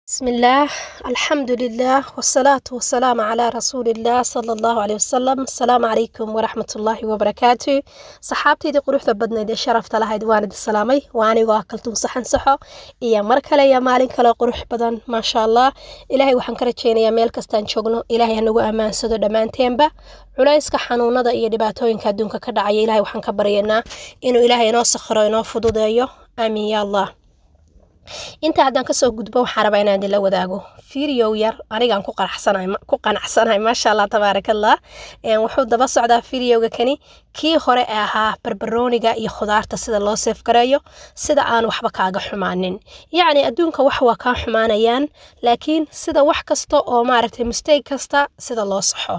بسم الله الحمد لله والصلاة والسلام على رسول الله صلى الله عليه وسلم. السلام عليكم ورحمة الله وبركاته. صحابتي دي قروح بدنا دي شرفت لها دوان دي السلامي واني واكلتم صحن صحو يا مركلة يا مالين كلا قروح بدن ما شاء الله. إلهي وحن كرتشين يا ميل كستان شغنو إلهي هنو أمان سدو دمان تيمبا culayska xanuunada iyo dhibaatooyinka adduunka ka dhacaya ilaahay waxaan ka baryaynaa inuu ilaahay inoo sakhiro inoo fududeeyo aamin ya allah. inta haddaan kasoo gudbo waxaan rabaa inaan idinla wadaago fiiriyow yar anigaan ku qanacsanahay maasha allah tabaarakallah. wuxuu daba socdaa fiiriyowga kani kii hore ee ahaa barbarooniga iyo khudaarta sida loo seefgareeyo sida aan waxba kaaga xumaanin. yacni adduunka wax waa kaa xumaanayaan laakiin sida wax kasta oo maaragtay mistake kasta sida loo saxo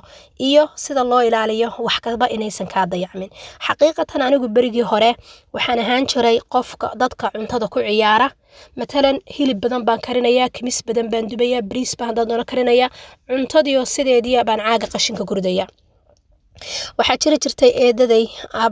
iyo sida loo ilaaliyo wax kasta inaysan kaa dayacmin. xaqiiqatan anigu berigii hore waxaan ahaan jiray qofka dadka cuntada ku ciyaara. مثلا hilib badan baan karinayaa kimis badan baan dubayaa bariis baan doona karinayaa cuntadiyo sideedii baan caaga qashinka gurdaya. waxaa jirtay eedaday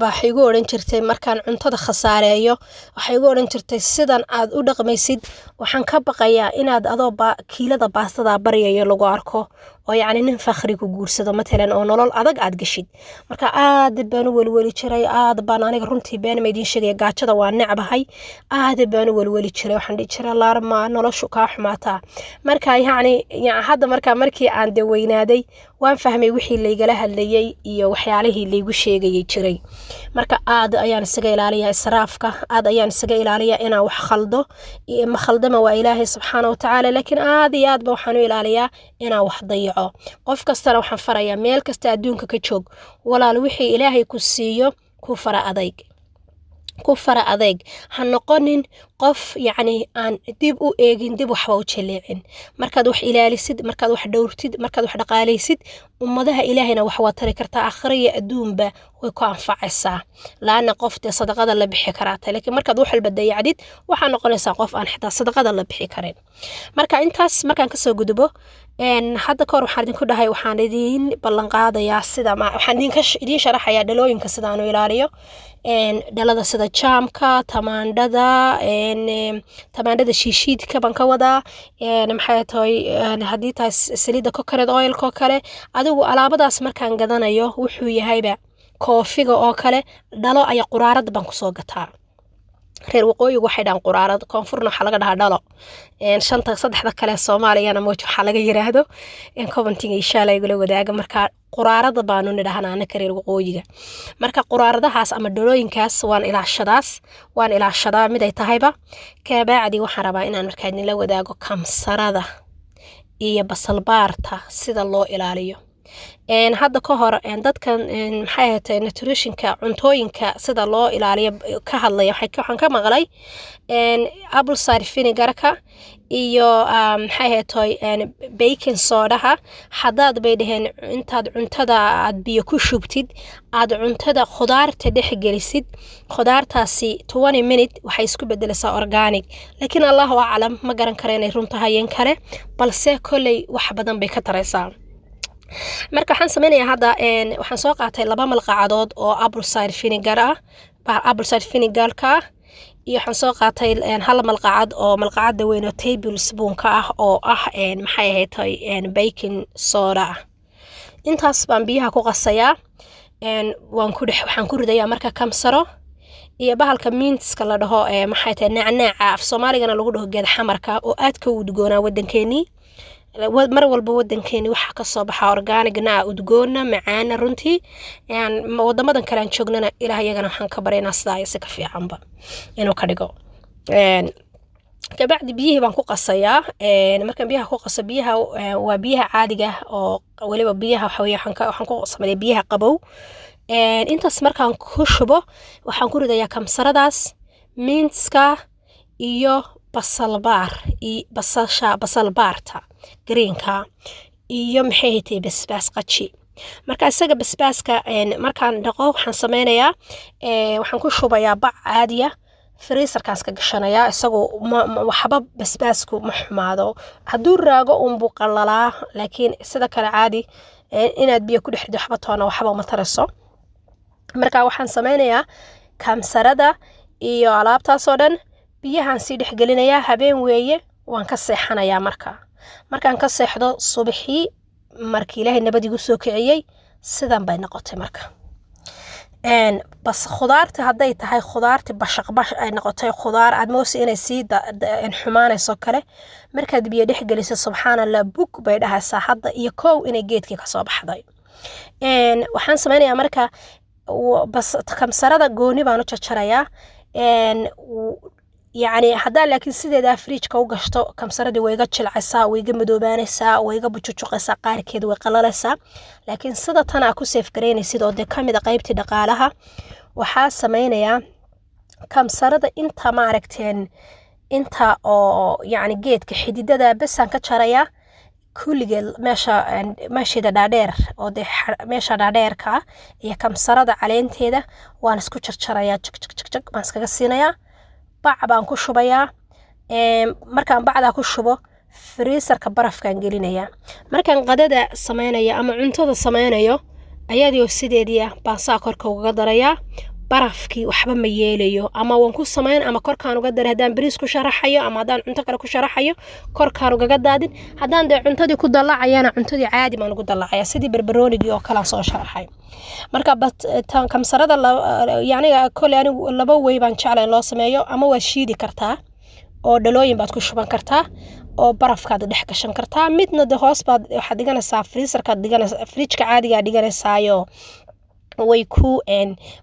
waxay igu oran jirtay markaan cuntada khasaareeyo waxay igu oran jirtay sidan aad u dhaqmaysid waxaan ka baqayaa inaad adoo kiilada baastada bariyayo lagu arko oo yacni nin fakhri ku guursado matalan oo nolol adag aad gashid. marka aad baan u welweli jiray aad baan aniga runtii been ma idin sheegay gaajada waa necbahay aad baan u welweli jiray waxaan dhihi jiray laarma noloshu kaa xumaataa. marka yacni hadda markii aan weynaaday waan fahmay wixii laygala hadlayay iyo waxyaalihii laygu sheegayay jiray. marka aad ayaan isaga ilaaliyaa israafka aad ayaan isaga ilaaliyaa inaan wax khaldo ma khaldama waa ilaahay subxaanahu wa tacaala laakiin aad iyo aad ba waxaan u ilaaliyaa inaan wax dayaco. qof kastana waxaan farayaa meel kasta adduunka ka joog walaal wixii ilaahay ku siiyo ku fara adeeg ha noqonin qof yacni aan dib u eegin dib waxba u jaleecin. markaad wax ilaalisid markaad wax dhowrtid markaad wax dhaqaalaysid ummadaha ilaahayna wax waa tari kartaa aakhira iyo adduunba way ku anfacaysaa laana qof dee sadaqada la bixi karaa laakiin markaad wax walba dayacdid waxaa noqonaysaa qof aan xitaa sadaqada la bixi karin. marka intaas markaan kasoo gudbo hadda kahor waxaan idinku dhahay waxaan idin ballan qaadayaa sida waxaan idin sharaxayaa dhalooyinka sida aan u ilaaliyo dhalada sida jaamka tamaandhada shiishiidka baan ka wadaa maxay tahay haddii tahay saliidda coconut oilka oo kale adigu alaabadaas markaan gadanayo wuxuu yahayba koofiga oo kale dhalo ayaa quraarad baan kusoo gataa. reer waqooyigu waxay dhahaan quraarad koonfurna waxaa laga dhahaa dhalo saddexda kale soomaaliyana mooj waxaa laga yiraahdo cobantiga inshaalla igula wadaaga. marka quraarada baanu nidhahnaa anaka reer waqooyiga. marka quraaradahaas ama dhalooyinkaas waan ilaashadaa mid ay tahayba kabaacdi waxaan rabaa inaan markaa idinla wadaago kamsarada iyo basalbaarta sida loo ilaaliyo. hadda ka hor dadkan maxay ahaatay nutritionka cuntooyinka sida loo ilaaliyo ka hadlaya waxaan ka maqlay apple cider vinegarka iyo maxay ahaatay baking sodaha haddaad bay dhaheen intaad cuntada aad biyo ku shubtid aad cuntada khudaarta dhex gelisid khudaartaasi 20 minute waxay isku bedelaysaa organic laakiin allahu aclam ma garan karo inay runta hayeen kale balse kolley wax badan bay ka taraysaa. marka waxaan sameynayaa hadda waxaan soo qaatay 2 malqacadood oo apple cider vinegarka iyo waxaan soo qaatay 1 malqacad oo malqacada weyn oo tablespoon ka ah oo ah maxay ahayd baking soda. intaas baan biyaha ku qasayaa waxaan ku ridayaa marka kamsaro iyo bahalka mintska la dhaho maxay tahay nacnaaca af Soomaaligana lagu dhaho geed xamarka oo aad ka udgoona wadankeeni mar walba wadankeeni waxa ka soo baxa organicna udgoona macaana runtii wadamadan kale aan joognana ilaahay iyagana waxaan ka bareynaa sidaa si ka fiicanba inuu ka dhigo. kabacdi biyihii baan ku qasayaa markaan biyaha ku qaso biyaha waa biyaha caadiga oo waliba biyaha waxaan ku sameeyaa biyaha qabow. intaas markaan ku shubo waxaan ku ridayaa kamsaradaas mintska iyo basalbaarta greenka iyo maxay tahay basbaas qaji. marka isaga basbaaska markaan dhaqo waxaan sameynayaa waxaan ku shubayaa bac caadiya freezerkaas ka gashanayaa isagoo waxba basbaasku ma xumaado hadduu raago buu qalalaa laakiin sida kale caadi inaad biyo ku dhex rido waxba uma tarayso. marka waxaan sameynayaa kamsarada iyo alaabtaas oo dhan biyahan si dhex gelinayaa habeen weeye waan ka seexanayaa markaan ka seexdo subaxii markii ilaahay nabad igu soo kiciyey sidan bay noqotay marka bas khudaarta hadday tahay khudaarti bashaq ay noqotay khudaar aad moosi inay sii xumaanayso kale markaad biyo dhex geliso subxaanallah bug bay dhahaysaa hadda iyo kow inay geedkii ka soo baxday waxaan samaynayaa marka bas kamsarada gooni baan u jarjarayaa يعني هذا لكن سيدة دا فريج كوجشتو كم سردي ويجا تشلعسا ويجا مدوبانسا ويجا بتشوقسا قار كده وقلالسا لكن سيدة تنا أكو سيف كريني سيدة ده كم إذا قيبتي دقالها وحاس مينيا كم سردة أنت معركتين أنت أو يعني جيت كحديدة دا بس عن كشريا كل جل ماشي دا دادير أو ده ماشي دادير كا هي كم سردة علين تيدا وأنا سكوتشر شريا تك تك تك تك ماسكة السينيا bac baan ku shubayaa markaan bacda ku shubo freezerka barafkaan gelinayaa markaan qadada sameeynaya ama cuntada sameynayo ayadoo sideediya baan saa korka uga darayaa barafkii waxba ma yeelayo ama waan ku sameyn ama korkaan uga daray hadaan bariis ku sharaxayo ama hadaan cunto kale ku sharaxayo korkaan uga daadin hadaan de cuntadii ku dalacayana cuntadii caadi baan ugu dalacayaa sidii barbaroonigi oo kala soo sharaxay marka tan kamsarada yani kale anigu laba way baan jeclayn loo sameeyo ama waa shiidi kartaa oo dhalooyin baad ku shuban kartaa oo barafkaad dhex gashan kartaa midna de hoos baad waxa dhiganaysaa freezerka dhiganaysaa fridge-ka caadiga dhiganaysaa way ku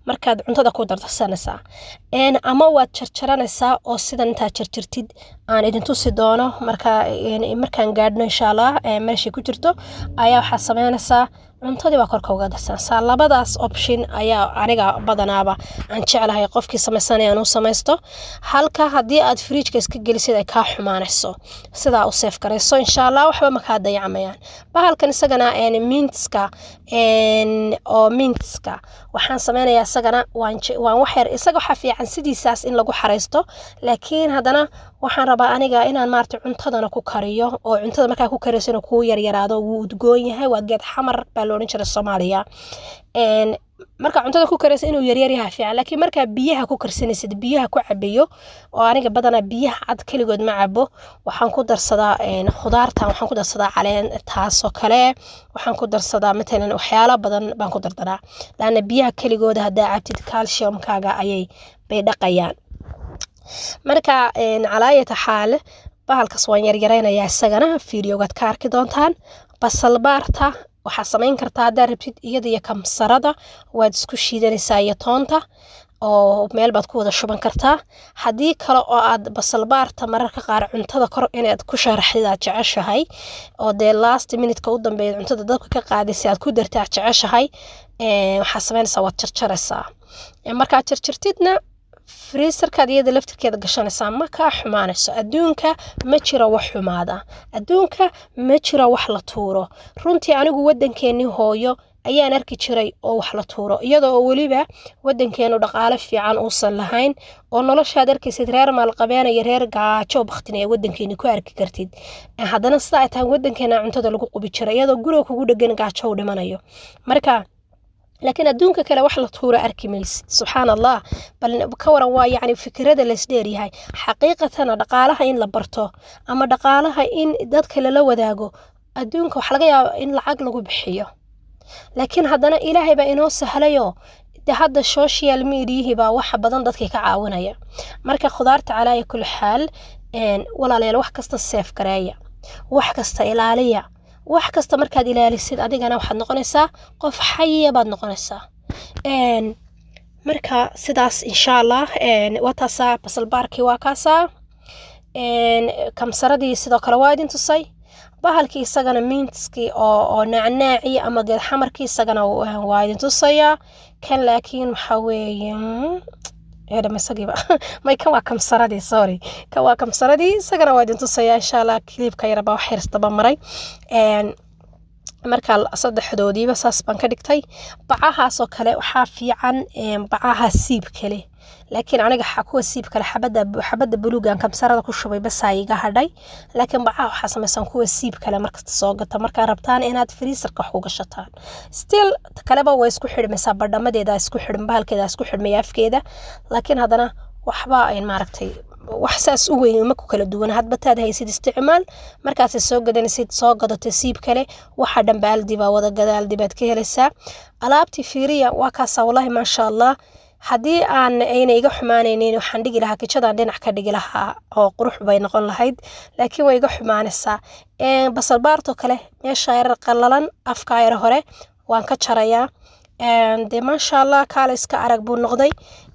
markaad cuntada ku darsanaysaa ama waad jarjaranaysaa oo sidan inta jarjartid aan idin tusi doono markaan gaadhno insha Allah meeshii ku jirto ayaa waxa sameynaysaa cuntadii waa korka uga darsanaysaa labadaas option ayaa aniga badanaaba aan jeclahay qofkii sameysanayo inuu sameysto halka hadii aad fridge-ka iska gelisid ay ka xumaanayso sida u safe gareyso insha Allah waxba ma ka dayacamayaan bahalkan isagana mintska oo mintska waxaan sameynayaa isagana waan wax yar isaga waxa fiican sidiisaas in lagu xareysto laakiin hadana waxaan rabaa aniga inaan maartay cuntadana ku kariyo oo cuntada markaa ku kariyo ku yar yaraado wuu udgoon yahay waa geed xamar baa loo oran jiray Soomaaliya marka cuntada ku karaysa inuu yar yar yahay fiican laakiin marka biyaha ku karsanaysid biyaha ku cabayo oo aniga badana biyaha cad kaligood ma cabo waxaan ku darsadaa khudaarta waxaan ku darsadaa caleen taas oo kale waxaan ku darsadaa midna waxyaalo badan baan ku dardaraa laana biyaha kaligood hadaa cabtid calcium kaaga ayay bay dhaqayaan marka calaayata xaal bahalkaas waan yar yareynayaa isagana fiidiyowgaad ka arki doontaan basal baarta waxa sameyn kartaa hadaa rabtid iyada iyo kamsarada waad isku shiidanaysaa iyo toonta oo meel baad ku wada shuban kartaa hadii kale oo aad basal baarta mararka qaar cuntada kor inaad ku sharaxdid aad jeceshahay oo de last minute ka u dambeeyay cuntada dabka ka qaadaysa aad ku dartaa jeceshahay waxa sameynaysaa waad jarjaraysaa marka jarjartidna freezerka iyada laftirkeeda gashanaysaa ma ka xumaanayso adduunka ma jiro wax xumaada adduunka ma jiro wax la tuuro runtii anigu wadankeeni hooyo ayaan arki jiray oo wax la tuuro iyadoo waliba wadankeenu dhaqaale fiican uusan lahayn oo noloshaad arkaysid reer maal qabeenaya reer gaajo baqtinay wadankeeni ku arki kartid haddana sida ay tahay wadankeena cuntada lagu qubi jiray iyadoo guriga kugu dhagan gaajo u dhimanayo marka لكن أدونك كلا وحلا طورة أركيميس سبحان الله بل كورا يعني فكرة الاسديري هاي حقيقة أنا دقالها إن لبرتو أما دقالها إن داد كلا لو داقو أدونك وحلقيا إن العقل بحيو لكن هادنا إلهي بإنو سهليو ده هذا السوشيال ميديا با waxa badan dadka ka caawinaya marka khudaarta calaa kulli xaal walaalayaal wax kasta safe gareeya wax kasta ilaaliya wax kasta markaad ilaalisid adigana waxaad noqonaysaa qof xayiya baad noqonaysaa marka sidaas insha Allah wataasa basal baarkii waa kaasa kamsaradii sidoo kale waa idin tusay bahalkii isagana mintski oo nacnaaci ama geed xamarkii isagana waa idin tusaya kan laakiin waxa weeye هذا مسقيبة ما يكون واقم سردي sorry كان واقم سردي سجنا وايد انتو سيا إن شاء الله كليب كيربا وحيرس طبعا مري marka saddex xodoodiiba saas baan ka dhigtay bacahaas oo kale waxa fiican bacaha siib kale laakiin aniga waxa ku siib kale xabada buluugan kamsarada ku shubay bas ayaga hadhay laakiin bacaha waxa samaysan ku siib kale markasta soo gata marka rabtaan inaad freezerka wax uga shataan still kaleba way isku xidhmaysaa badhamadeeda isku xidhmay bahalkeeda isku xidhmay afkeeda laakiin hadana waxba ay maaragtay wax saas u weyn ma ku kala duwan hadba taad haysid isticmaal markaas soo gadanaysid soo gadato siib kale waxa dhan baaldi baa wada gadaaldi baad ka helaysaa alaabti fiiriya waa kaas wallahi ma sha Allah haddii aan ayna iga xumaanaynin waxaan dhigi lahaa kijadan dhinac ka dhigi lahaa oo qurux bay noqon lahayd laakiin way iga xumaanaysaa basal baarto kale meesha yar qallalan afka yar hore waan ka jarayaa de ma sha Allah kaala iska arag buu noqday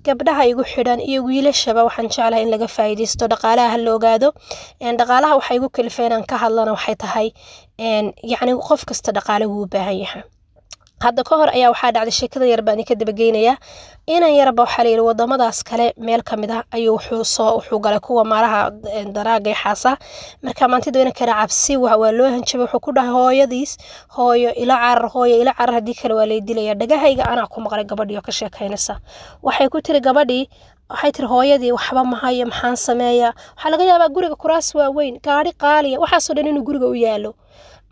gabdhaha igu xidhan iyo wiilashaba waxaan jeclahay in laga faa'iideysto dhaqaalaha la ogaado dhaqaalaha waxa igu kalifeenan ka hadlana waxay tahay yacni qof kasta dhaqaale wuu u baahan yahay hadda ka hor ayaa waxaa dhacday sheekada yar baan ka daba geynayaa inan yarba waxaa la yidhi wadamadaas kale meel ka mid ah ayuu wuxuu galay kuwa maalaha daraaga xaasa marka maantida ina kala cabsi waa loo hanjabay wuxuu ku dhahay hooyo ila carar haddii kale waa lay dilaya dhagahayga anaa ku maqlay gabadhii oo ka sheekaynaysa waxay ku tiri gabadhii waxay tiri hooyadii waxba ma hayo maxaan sameeyaa waxaa laga yaabaa guriga kuraas waaweyn gaari qaaliya waxaasoo dhan inuu guriga u yaalo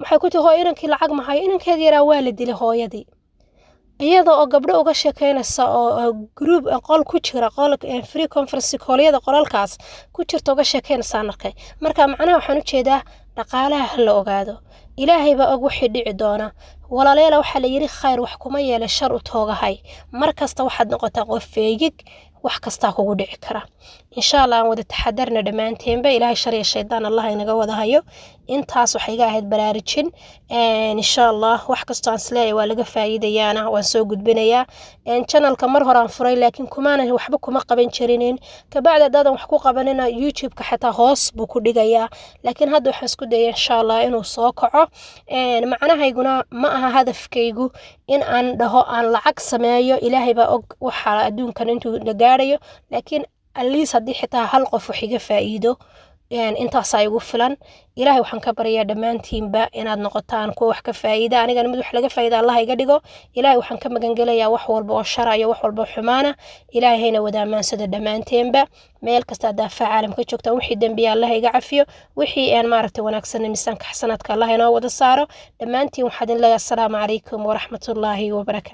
waxay ku tiri hooyo inankii lacag ma hayo inankeedii yaraa waa la dilay hooyadii iyada oo gabdho uga sheekaynaysa oo group qol ku jira qol free conference call-yada qolalkaas ku jirta uga sheekaynaysa arkay marka macnaha waxaan u jeedaa dhaqaalaha la ogaado ilaahay baa og wixii dhici doona walaaleela waxa la yiri khayr wax kuma yeelo shar u toogahay markasta waxaad noqotaa qof feeyig wax kasta kugu dhici kara insha Allah aan wada taxadarna dhamaanteen ba ilaahay shar iyo shaydaan Allah inaga wada hayo intaas waxay iga ahayd baraarujin insha Allah wax kasta aan isleeyahay waa laga faa'iideeyana waan soo gudbinayaa channelka mar hore aan furay laakiin kumaana waxba kuma qaban jirinin ka bacda dadan wax ku qabanina YouTube-ka xataa hoos buu ku dhigayaa laakiin hadda waxaan isku dayaa insha Allah inuu soo kaco macnahayguna ma aha hadafkaygu in aan dhaho aan lacag sameeyo ilaahay baa og waxa adduunkan intuu gaarayo laakiin aliis haddii xitaa hal qof wax iga faa'iido intaas ay ugu filan ilaahay waxaan ka baryaa dhamaantiinba inaad noqotaan kuwa wax ka faa'iida aniga mid wax laga faa'iida Allah iga dhigo ilaahay waxaan ka magan gelayaa wax walba oo shar iyo wax walba oo xumaana ilaahayna wadaamaansada dhamaanteenba meel kasta daafac caalamka joogta wixii dambiya Allah iga cafiyo wixii aan maaragtay wanaagsan miisaanka xasanaadka Allah inoo wada saaro dhamaantiin waxaan leeyahay assalaamu calaykum wa rahmatullaahi wa barakaatuh